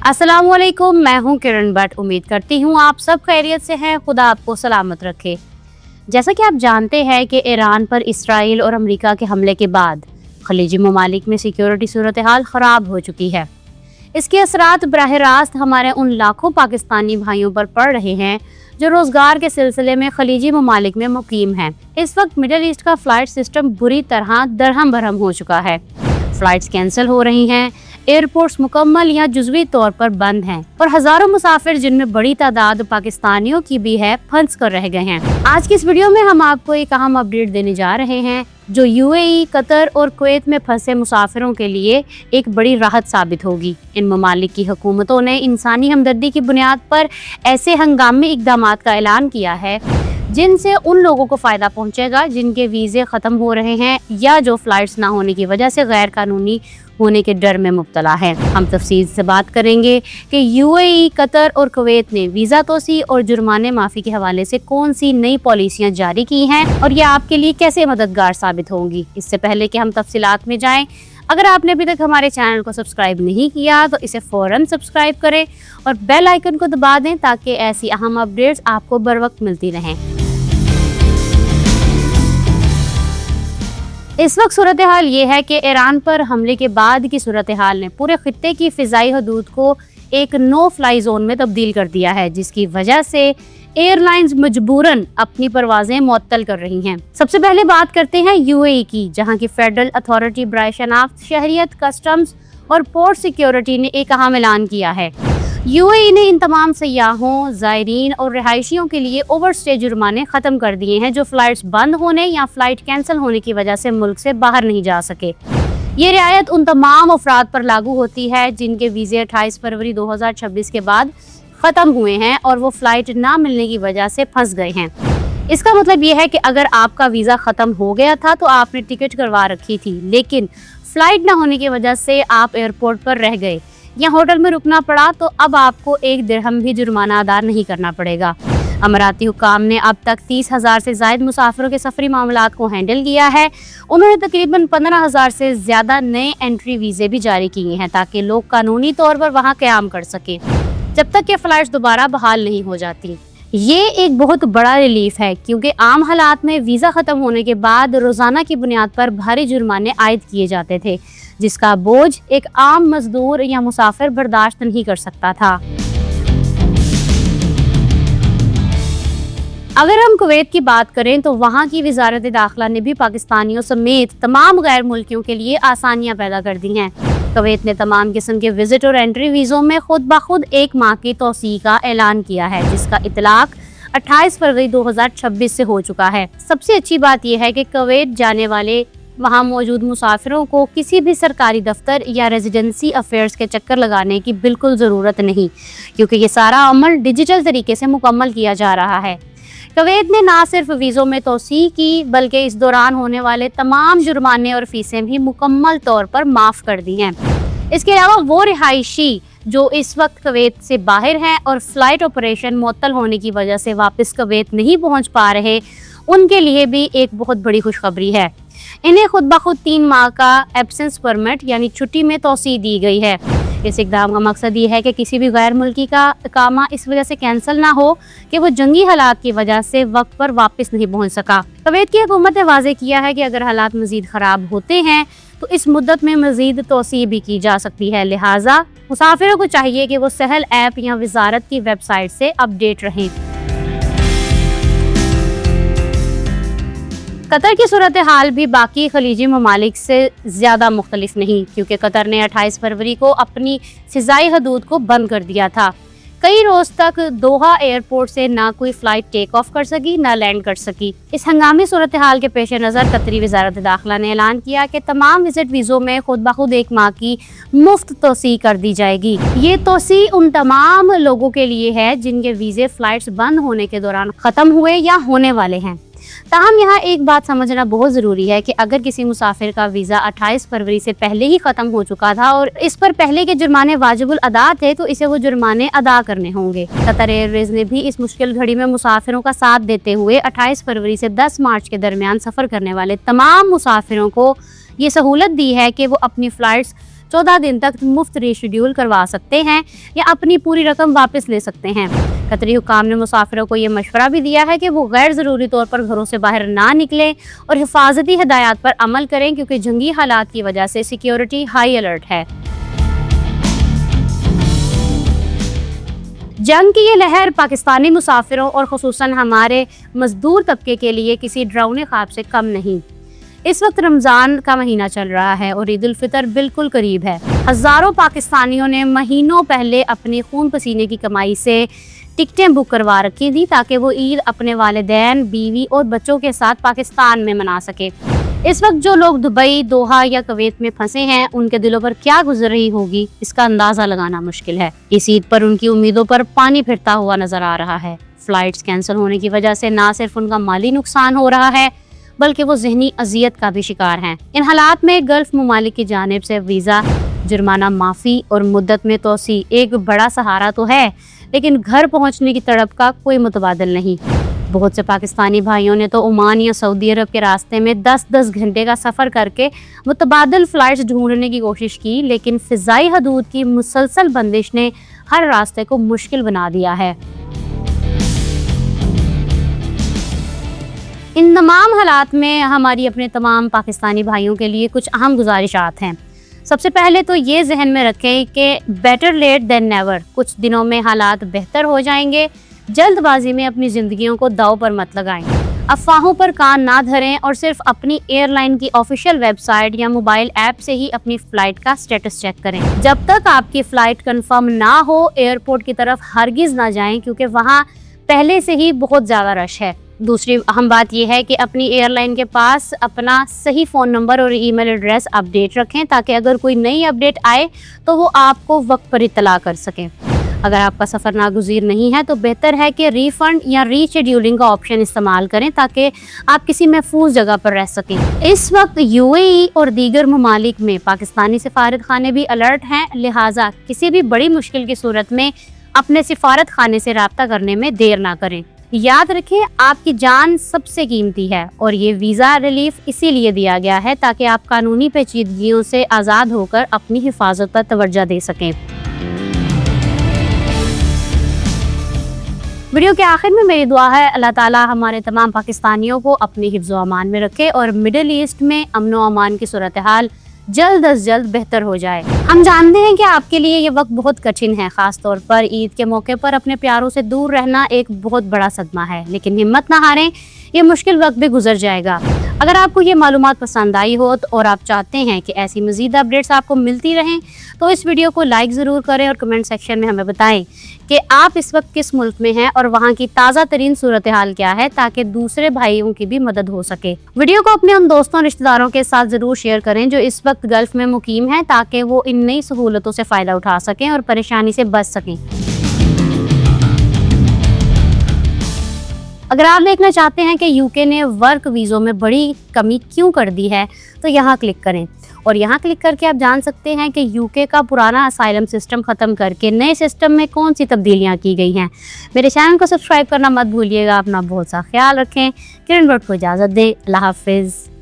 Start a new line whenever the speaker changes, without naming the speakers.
अस्सलाम वालेकुम, मैं हूं किरण भट्ट। उम्मीद करती हूं आप सब खैरियत से हैं। खुदा आपको सलामत रखे। जैसा कि आप जानते हैं कि ईरान पर इसराइल और अमेरिका के हमले के बाद खलीजी ममालिक में सिक्योरिटी सूरत हाल ख़राब हो चुकी है। इसके असरात बराह रास्त हमारे उन लाखों पाकिस्तानी भाइयों पर पड़ रहे हैं जो रोज़गार के सिलसिले में खलीजी ममालिक में मुकीम हैं। इस वक्त मिडल ईस्ट का फ़्लाइट सिस्टम बुरी तरह दरहम बरहम हो चुका है। फ़्लाइट्स कैंसिल हो रही हैं, एयरपोर्ट्स मुकम्मल या जुज़वी तौर पर बंद हैं और हज़ारों मुसाफिर, जिनमें बड़ी तादाद पाकिस्तानियों की भी है, फंस कर रह गए हैं। आज की इस वीडियो में हम आपको एक अहम अपडेट देने जा रहे हैं जो यूएई, कतर और कुवैत में फंसे मुसाफिरों के लिए एक बड़ी राहत साबित होगी। इन ममालिक की हुकूमतों ने इंसानी हमदर्दी की बुनियाद पर ऐसे हंगामी इक़दामात का ऐलान किया है जिनसे उन लोगों को फ़ायदा पहुंचेगा जिनके वीज़े ख़त्म हो रहे हैं या जो फ़्लाइट्स ना होने की वजह से गैर कानूनी होने के डर में मुब्तला है। हम तफसील से बात करेंगे कि यूएई, कतर और कुवैत ने वीज़ा तोसी और जुर्माने माफ़ी के हवाले से कौन सी नई पॉलिसियाँ जारी की हैं और ये आपके लिए कैसे मददगार साबित होंगी। इससे पहले कि हम तफसीलात में जाएँ, अगर आपने अभी तक हमारे चैनल को सब्सक्राइब नहीं किया तो इसे फ़ौरन सब्सक्राइब करें और बेल आइकन को दबा दें ताकि ऐसी अहम अपडेट्स आपको बर वक्त मिलती रहें। इस वक्त सूरत हाल ये है कि ईरान पर हमले के बाद की सूरत हाल ने पूरे खित्ते की फ़िज़ाई हदूद को एक नो फ्लाई जोन में तब्दील कर दिया है, जिसकी वजह से एयरलाइंस मजबूरन अपनी परवाज़ें मुअत्तल कर रही हैं। सबसे पहले बात करते हैं यूएई की, जहां की फेडरल अथॉरिटी बराए शनाख्त, शहरियत, कस्टम्स और पोर्ट सिक्योरिटी ने एक अहम ऐलान किया है। यूएई ने इन तमाम सयाहों, ज़ायरीन और रिहायशियों के लिए ओवरस्टे जुर्माने ख़त्म कर दिए हैं जो फ़्लाइट्स बंद होने या फ़्लाइट कैंसिल होने की वजह से मुल्क से बाहर नहीं जा सके। ये रियायत उन तमाम अफराद पर लागू होती है जिनके वीज़े 28 फरवरी 2026 के बाद ख़त्म हुए हैं और वो फ़्लाइट ना मिलने की वजह से फंस गए हैं। इसका मतलब ये है कि अगर आपका वीज़ा ख़त्म हो गया था तो आपने टिकट करवा रखी थी, लेकिन फ़्लाइट ना होने की वजह से आप एयरपोर्ट पर रह गए या होटल में रुकना पड़ा, तो अब आपको 1 दिरहम भी जुर्माना अदा नहीं करना पड़ेगा। अमाराती हुकाम ने अब तक 30,000 से ज़ायद मुसाफिरों के सफरी मामलात को हैंडल किया है। उन्होंने तकरीबन 15,000 से ज़्यादा नए एंट्री वीज़े भी जारी किए हैं ताकि लोग कानूनी तौर पर वहाँ क़याम कर सकें जब तक कि फ़्लाइट्स दोबारा बहाल नहीं हो जाती। ये एक बहुत बड़ा रिलीफ है क्योंकि आम हालात में वीज़ा ख़त्म होने के बाद रोज़ाना की बुनियाद पर भारी जुर्माने आयद किए जाते थे, जिसका बोझ एक आम मजदूर या मुसाफिर बर्दाश्त नहीं कर सकता था। अगर हम कुवैत की बात करें तो वहाँ की वज़ारत दाखिला ने भी पाकिस्तानियों समेत तमाम गैर मुल्कियों के लिए आसानियाँ पैदा कर दी हैं। कुवैत ने तमाम किस्म के विजिट और एंट्री वीज़ों में खुद ब खुद 1 माह की तोसी का ऐलान किया है, जिसका इतलाक 28 फरवरी 2026 से हो चुका है। सबसे अच्छी बात यह है कि कुवैत जाने वाले वहाँ मौजूद मुसाफिरों को किसी भी सरकारी दफ्तर या रेजिडेंसी अफेयर्स के चक्कर लगाने की बिल्कुल ज़रूरत नहीं, क्योंकि ये सारा अमल डिजिटल तरीके से मुकम्मल किया जा रहा है। कुवैत ने ना सिर्फ वीज़ों में तोसी की बल्कि इस दौरान होने वाले तमाम जुर्माने और फीसें भी मुकम्मल तौर पर माफ़ कर दी हैं। इसके अलावा वो रिहायशी जो इस वक्त कुवैत से बाहर हैं और फ़्लाइट ऑपरेशन मुअत्तल होने की वजह से वापस कुवैत नहीं पहुँच पा रहे, उनके लिए भी एक बहुत बड़ी खुशखबरी है। इन्हें खुद ब खुद 3 माह का एब्सेंस परमिट यानी छुट्टी में तोसी दी गई है। इस इक़दाम का मकसद ये है कि किसी भी गैर मुल्की का इकामा इस वजह से कैंसिल ना हो कि वो जंगी हालात की वजह से वक्त पर वापस नहीं पहुंच सका। कुवैत की हुकूमत ने वाज़ेह किया है कि अगर हालात मज़ीद ख़राब होते हैं तो इस मुद्दत में मज़ीद तोसी भी की जा सकती है। लिहाजा मुसाफिरों को चाहिए कि वो सहल ऐप या वज़ारत की वेबसाइट से अपडेट रहें। कतर की सूरत हाल भी बाकी खलीजी ममालिक से ज़्यादा मुख्तलिफ नहीं, क्योंकि कतर ने 28 फरवरी को अपनी फ़िज़ाई हदूद को बंद कर दिया था। कई रोज़ तक दोहा एयरपोर्ट से ना कोई फ़्लाइट टेक ऑफ कर सकी ना लैंड कर सकी। इस हंगामी सूरत हाल के पेश नज़र कतरी वज़ारत दाखिला ने ऐलान किया कि तमाम विजिट वीज़ों में खुद ब खुद 1 माह की मुफ्त तोसी कर दी जाएगी। ये तोसी उन तमाम लोगों के लिए है जिनके वीज़े फ़्लाइट्स बंद होने के दौरान ख़त्म हुए या होने वाले हैं। ताहम यहाँ एक बात समझना बहुत ज़रूरी है कि अगर किसी मुसाफिर का वीज़ा 28 फरवरी से पहले ही ख़त्म हो चुका था और इस पर पहले के जुर्माने वाजिबुल अदा थे तो इसे वो जुर्माने अदा करने होंगे। कतर एयरवेज़ ने भी इस मुश्किल घड़ी में मुसाफिरों का साथ देते हुए 28 फरवरी से 10 मार्च के दरमियान सफ़र करने वाले तमाम मुसाफिरों को ये सहूलत दी है कि वो अपनी फ़्लाइट्स 14 दिन तक मुफ्त रीशेड्यूल करवा सकते हैं या अपनी पूरी रकम वापस ले सकते हैं। कतरी हुकाम ने मुसाफिरों को ये मशवरा भी दिया है कि वो गैर ज़रूरी तौर पर घरों से बाहर ना निकलें और हिफाजती हिदायत पर अमल करें, क्योंकि जंगी हालात की वजह से सिक्योरिटी हाई अलर्ट है। जंग की ये लहर पाकिस्तानी मुसाफिरों और ख़ुसूसन हमारे मजदूर तबके के लिए किसी डरावने ख्वाब से कम नहीं। इस वक्त रमज़ान का महीना चल रहा है और ईद उल फितर बिल्कुल करीब है। हज़ारों पाकिस्तानियों ने महीनों पहले अपनी खून पसीने की कमाई से टिकटें बुक करवा रखी थी ताकि वो ईद अपने वालिदैन, बीवी और बच्चों के साथ पाकिस्तान में मना सके। इस वक्त जो लोग दुबई, दोहा या कुवैत में फंसे हैं, उनके दिलों पर क्या गुजर रही होगी, इसका अंदाज़ा लगाना मुश्किल है। इस ईद पर उनकी उम्मीदों पर पानी फिरता हुआ नजर आ रहा है। फ्लाइट्स कैंसिल होने की वजह से ना सिर्फ उनका माली नुकसान हो रहा है, बल्कि वो ज़हनी अजियत का भी शिकार हैं। इन हालात में गल्फ ममालिक की जानिब से वीज़ा, जुर्माना माफ़ी और मुद्दत में तोसी एक बड़ा सहारा तो है, लेकिन घर पहुंचने की तड़प का कोई मुतबादिल नहीं। बहुत से पाकिस्तानी भाइयों ने तो ओमान या सऊदी अरब के रास्ते में 10-10 घंटे का सफ़र करके मुतबादिल फ़्लाइट्स ढूंढने की कोशिश की, लेकिन फ़िज़ाई हदूद की मुसलसल बंदिश ने हर रास्ते को मुश्किल बना दिया है। इन तमाम हालात में हमारी अपने तमाम पाकिस्तानी भाइयों के लिए कुछ अहम गुजारिशात हैं। सबसे पहले तो ये जहन में रखें कि बेटर लेट देन नेवर। कुछ दिनों में हालात बेहतर हो जाएंगे। जल्दबाजी में अपनी ज़िंदगियों को दांव पर मत लगाएं। अफवाहों पर कान ना धरें और सिर्फ अपनी एयरलाइन की ऑफिशियल वेबसाइट या मोबाइल ऐप से ही अपनी फ़्लाइट का स्टेटस चेक करें। जब तक आपकी फ़्लाइट कंफर्म ना हो, एयरपोर्ट की तरफ हरगिज़ ना जाएं, क्योंकि वहाँ पहले से ही बहुत ज़्यादा रश है। दूसरी अहम बात यह है कि अपनी एयरलाइन के पास अपना सही फ़ोन नंबर और ईमेल एड्रेस अपडेट रखें, ताकि अगर कोई नई अपडेट आए तो वो आपको वक्त पर इत्तला कर सकें। अगर आपका सफ़र नागुज़ीर नहीं है तो बेहतर है कि रीफ़ंड या रीशेड्यूलिंग का ऑप्शन इस्तेमाल करें, ताकि आप किसी महफूज जगह पर रह सकें। इस वक्त UAE और दीगर ममालिक में पाकिस्तानी सिफारत खाने भी अलर्ट हैं, लिहाजा किसी भी बड़ी मुश्किल की सूरत में अपने सिफारत खाने से रब्ता करने में देर ना करें। याद रखें, आपकी जान सबसे कीमती है और ये वीज़ा रिलीफ इसीलिए दिया गया है ताकि आप कानूनी पेचीदगियों से आज़ाद होकर अपनी हिफाजत पर तवज्जो दे सकें। वीडियो के आखिर में मेरी दुआ है अल्लाह ताला हमारे तमाम पाकिस्तानियों को अपनी हिफ्ज़ व अमान में रखे और मिडिल ईस्ट में अमन व अमान की सूरत हाल जल्द अज जल्द बेहतर हो जाए। हम जानते हैं कि आपके लिए ये वक्त बहुत कठिन है, ख़ास तौर पर ईद के मौके पर अपने प्यारों से दूर रहना एक बहुत बड़ा सदमा है, लेकिन हिम्मत ना हारें, ये मुश्किल वक्त भी गुजर जाएगा। अगर आपको ये मालूमात पसंद आई हो और आप चाहते हैं कि ऐसी मज़ीद अपडेट्स आपको मिलती रहें, तो इस वीडियो को लाइक ज़रूर करें और कमेंट सेक्शन में हमें बताएं कि आप इस वक्त किस मुल्क में हैं और वहाँ की ताज़ा तरीन सूरत हाल क्या है, ताकि दूसरे भाइयों की भी मदद हो सके। वीडियो को अपने उन दोस्तों रिश्तेदारों के साथ ज़रूर शेयर करें जो इस वक्त गल्फ में मुकीम हैं, ताकि वो इन नई सहूलतों से फ़ायदा उठा सकें और परेशानी से बच सकें। अगर आप देखना चाहते हैं कि यूके ने वर्क वीज़ों में बड़ी कमी क्यों कर दी है, तो यहाँ क्लिक करें और यहाँ क्लिक करके आप जान सकते हैं कि यूके का पुराना असाइलम सिस्टम ख़त्म करके नए सिस्टम में कौन सी तब्दीलियाँ की गई हैं। मेरे चैनल को सब्सक्राइब करना मत भूलिएगा। अपना बहुत सा ख्याल रखें। किरण भट्ट को इजाज़त दें। अल्लाह हाफ़िज़।